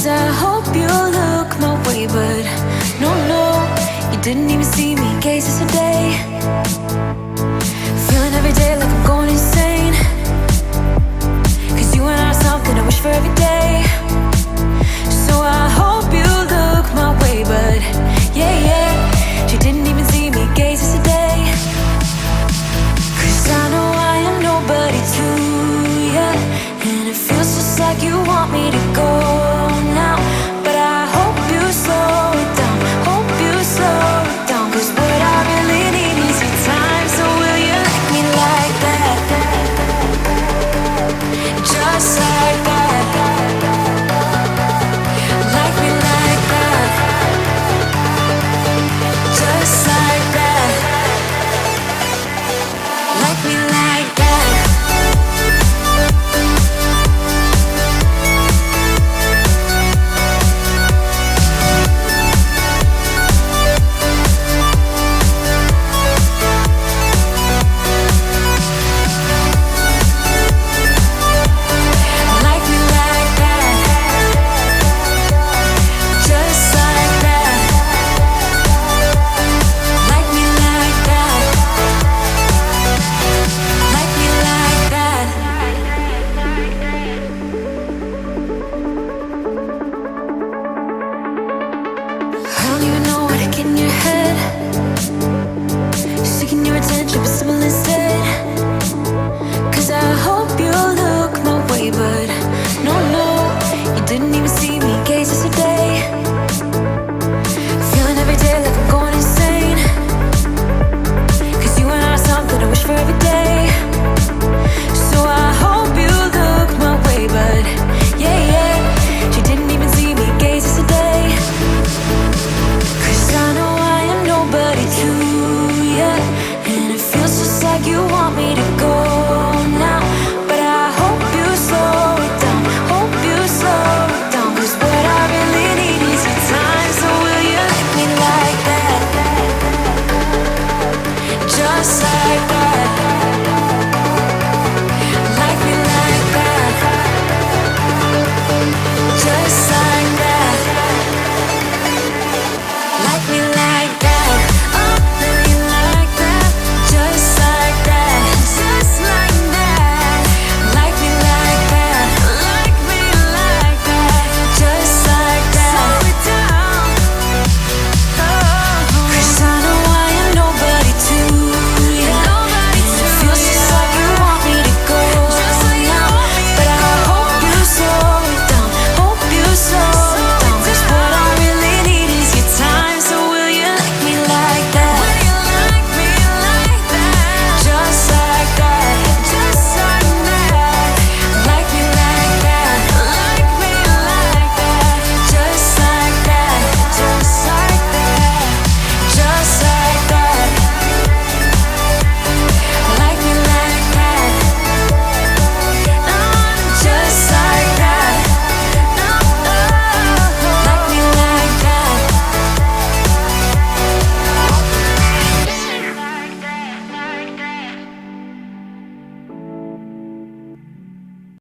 I hope you look my way, but no, no, you didn't even see me gaze yesterday. Feeling every day like I'm going insane, 'cause you and I are something I wish for every day. So I hope you look my way, but yeah, yeah, you didn't even see me gaze yesterday. 'Cause I know I am nobody to ya, and it feels just like you want me to go now. But I hope you slow it down, hope you slow it down, 'cause what I really need is your time. So will you like me like that? Just like that. Like me like that. Just like that. Like me like that. Sticking your attention